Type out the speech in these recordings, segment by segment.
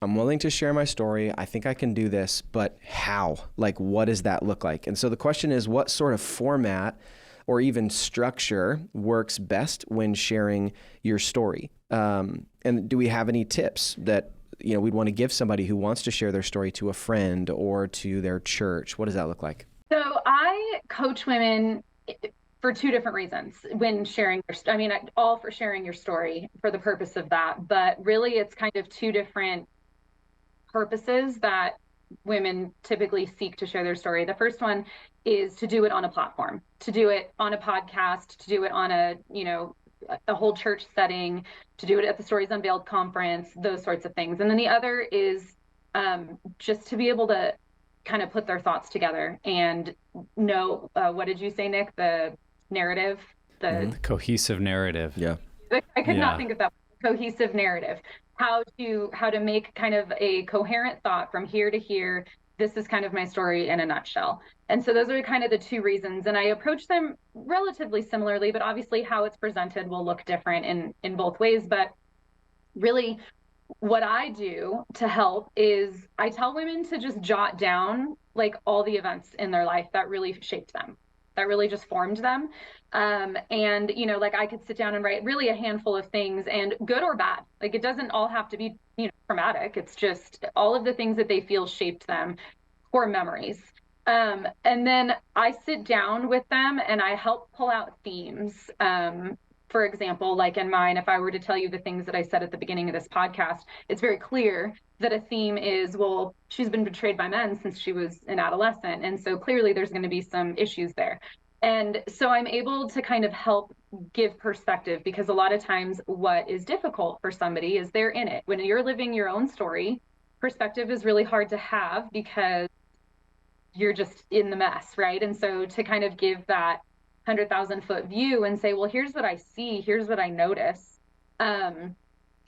I'm willing to share my story. I think I can do this, but how? Like, what does that look like? And so the question is, what sort of format or even structure works best when sharing your story? And do we have any tips that, we'd want to give somebody who wants to share their story to a friend or to their church? What does that look like? So I coach women for two different reasons when sharing all for sharing your story for the purpose of that, but really it's kind of two different purposes that women typically seek to share their story. The first one is to do it on a platform, to do it on a podcast, to do it on a whole church setting, to do it at the Stories Unveiled conference, those sorts of things. And then the other is just to be able to kind of put their thoughts together and know, what did you say, Nick? The narrative, the cohesive narrative. Yeah. I could not think of that. Cohesive narrative. How to make kind of a coherent thought from here to here. This is kind of my story in a nutshell. And so those are kind of the two reasons. And I approach them relatively similarly, but obviously how it's presented will look different in both ways. But really, what I do to help is I tell women to just jot down like all the events in their life that really shaped them, that really just formed them. And, like I could sit down and write really a handful of things, and good or bad. Like it doesn't all have to be, traumatic. It's just all of the things that they feel shaped them, core memories. And then I sit down with them and I help pull out themes. For example, like in mine, if I were to tell you the things that I said at the beginning of this podcast, it's very clear that a theme is, well, she's been betrayed by men since she was an adolescent. And so clearly there's going to be some issues there. And so I'm able to kind of help give perspective, because a lot of times what is difficult for somebody is they're in it. When you're living your own story, perspective is really hard to have because you're just in the mess, right? And so to kind of give that 100,000-foot view and say, well, here's what I see, here's what I notice. And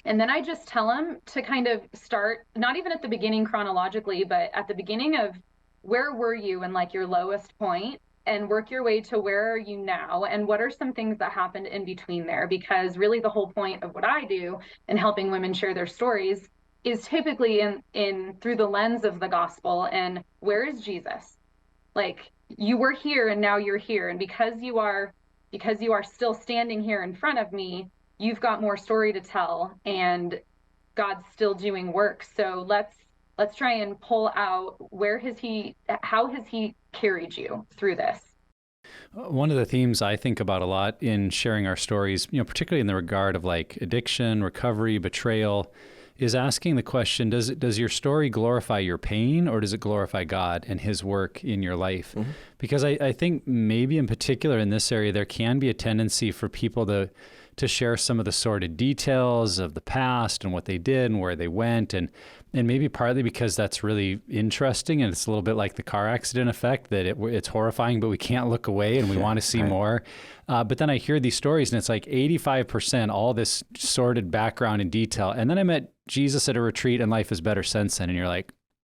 then I just tell them to kind of start, not even at the beginning chronologically, but at the beginning of where were you in like your lowest point, and work your way to where are you now, and what are some things that happened in between there. Because really the whole point of what I do in helping women share their stories is typically in through the lens of the gospel. And where is Jesus? Like, you were here and now you're here, and because you are still standing here in front of me, you've got more story to tell, and God's still doing work. So let's try and pull out how has he carried you through this. One of the themes I think about a lot in sharing our stories, particularly in the regard of like addiction, recovery, betrayal, is asking the question, does your story glorify your pain, or does it glorify God and his work in your life? Mm-hmm. Because I think maybe in particular in this area, there can be a tendency for people to share some of the sordid details of the past and what they did and where they went. And maybe partly because that's really interesting, and it's a little bit like the car accident effect, that it's horrifying, but we can't look away and we want to see more. But then I hear these stories and it's like 85%, all this sordid background and detail. And then I met Jesus at a retreat and life is better since then. And you're like,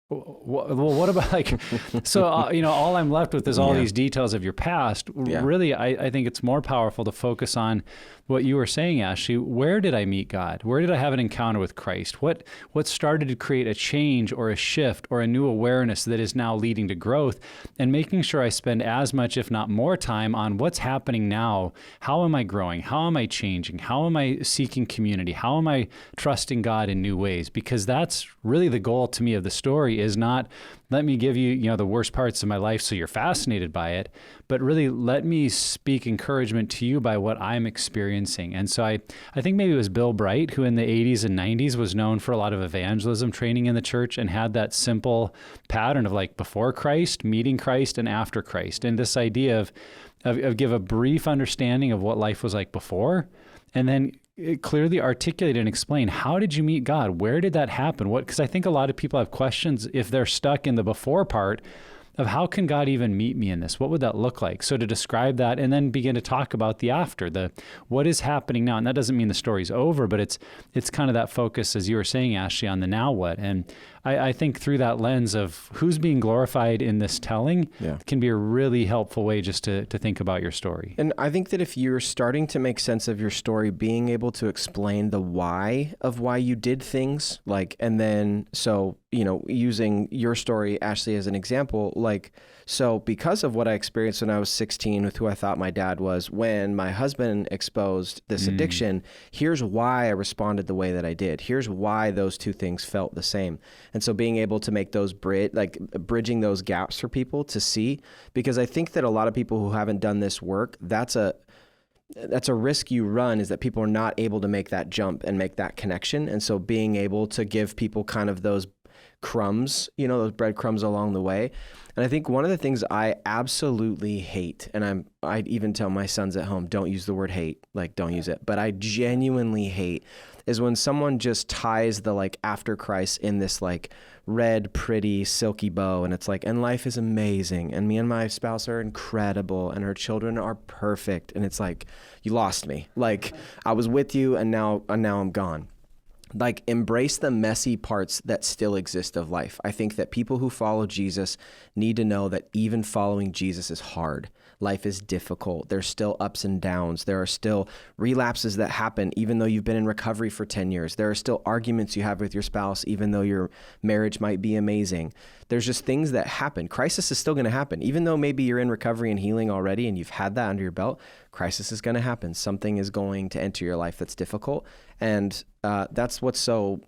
well, what about like, so, all I'm left with is all these details of your past. Yeah. Really, I think it's more powerful to focus on what you were saying, Ashley. Where did I meet God? Where did I have an encounter with Christ? What started to create a change or a shift or a new awareness that is now leading to growth, and making sure I spend as much, if not more time on what's happening now. How am I growing? How am I changing? How am I seeking community? How am I trusting God in new ways? Because that's really the goal to me of the story, is not let me give you, the worst parts of my life so you're fascinated by it, but really let me speak encouragement to you by what I'm experiencing. And so I think maybe it was Bill Bright, who in the 80s and 90s was known for a lot of evangelism training in the church and had that simple pattern of like before Christ, meeting Christ, and after Christ. And this idea of give a brief understanding of what life was like before, and then clearly articulate and explain, how did you meet God? Where did that happen? Because I think a lot of people have questions if they're stuck in the before part. how can God even meet me in this? What would that look like? So to describe that and then begin to talk about the after, what is happening now. And that doesn't mean the story's over, but it's kind of that focus, as you were saying, Ashley, on the now what. And I think through that lens of who's being glorified in this telling can be a really helpful way just to think about your story. And I think that if you're starting to make sense of your story, being able to explain the why of why you did things, and then, so, using your story, Ashley, as an example, so because of what I experienced when I was 16 with who I thought my dad was, when my husband exposed this addiction, here's why I responded the way that I did. Here's why those two things felt the same. And so being able to make those bridging those gaps for people to see, because I think that a lot of people who haven't done this work, that's a risk you run, is that people are not able to make that jump and make that connection. And so being able to give people kind of those crumbs, those breadcrumbs along the way. And I think one of the things I absolutely hate, and I even tell my sons at home, don't use the word hate, don't use it, but I genuinely hate is when someone just ties the after Christ in this red, pretty, silky bow. And it's and life is amazing. And me and my spouse are incredible. And our children are perfect. And it's you lost me. I was with you and now I'm gone. Embrace the messy parts that still exist of life. I think that people who follow Jesus need to know that even following Jesus is hard. Life is difficult. There's still ups and downs. There are still relapses that happen, even though you've been in recovery for 10 years. There are still arguments you have with your spouse, even though your marriage might be amazing. There's just things that happen. Crisis is still going to happen. Even though maybe you're in recovery and healing already and you've had that under your belt, crisis is going to happen. Something is going to enter your life that's difficult. And that's what's so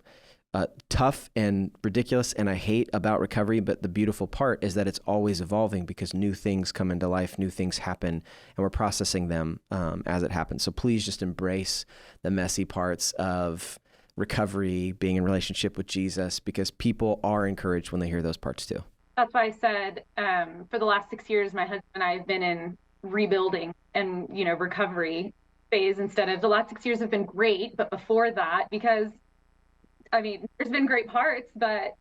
tough and ridiculous and I hate about recovery. But the beautiful part is that it's always evolving because new things come into life, new things happen, and we're processing them as it happens. So please just embrace the messy parts of recovery, being in relationship with Jesus, because people are encouraged when they hear those parts too. That's why I said for the last 6 years, my husband and I have been in rebuilding and, recovery phase instead of the last 6 years have been great. But before that, because there's been great parts, but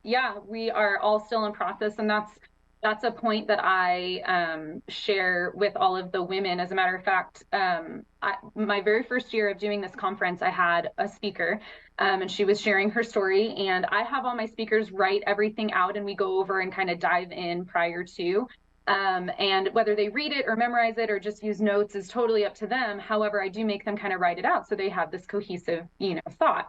we are all still in process. And that's a point that I share with all of the women. As a matter of fact, my very first year of doing this conference, I had a speaker and she was sharing her story, and I have all my speakers write everything out and we go over and kind of dive in prior to. And whether they read it or memorize it or just use notes is totally up to them. However, I do make them kind of write it out so they have this cohesive, thought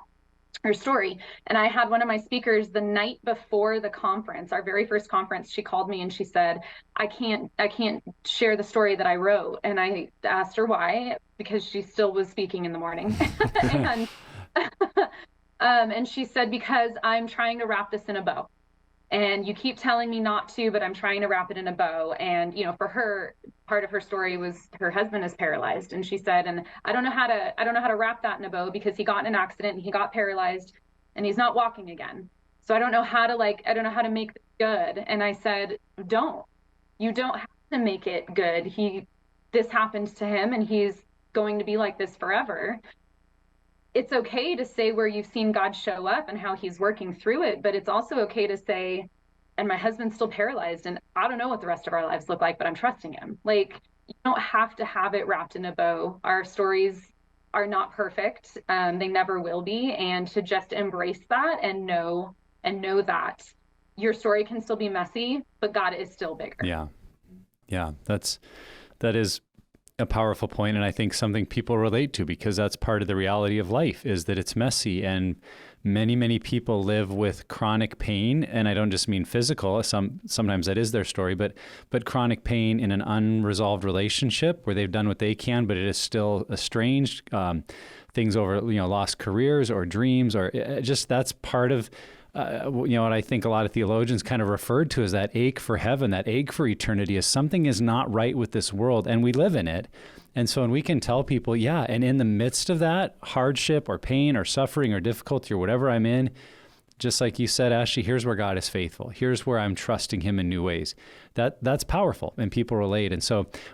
or story. And I had one of my speakers the night before the conference, our very first conference, she called me and she said, I can't share the story that I wrote. And I asked her why, because she still was speaking in the morning. And she said, because I'm trying to wrap this in a bow. And you keep telling me not to, but I'm trying to wrap it in a bow. And, for her, part of her story was her husband is paralyzed. And she said, and I don't know how to wrap that in a bow because he got in an accident and he got paralyzed and he's not walking again. So I don't know how to make this good. And I said, you don't have to make it good. This happened to him and he's going to be like this forever. It's okay to say where you've seen God show up and how he's working through it, but it's also okay to say, and my husband's still paralyzed and I don't know what the rest of our lives look like, but I'm trusting him. You don't have to have it wrapped in a bow. Our stories are not perfect. They never will be. And to just embrace that and know that your story can still be messy, but God is still bigger. Yeah. Yeah. That is a powerful point, and I think something people relate to, because that's part of the reality of life, is that it's messy, and many people live with chronic pain. And I don't just mean physical, sometimes that is their story, but chronic pain in an unresolved relationship where they've done what they can, but it is still estranged, things over, lost careers or dreams, or just that's part of what I think a lot of theologians kind of referred to as that ache for heaven, that ache for eternity, is something is not right with this world and we live in it. And so when we can tell people, and in the midst of that hardship or pain or suffering or difficulty or whatever I'm in, just like you said, Ashley, here's where God is faithful. Here's where I'm trusting him in new ways. That's powerful and people relate. And so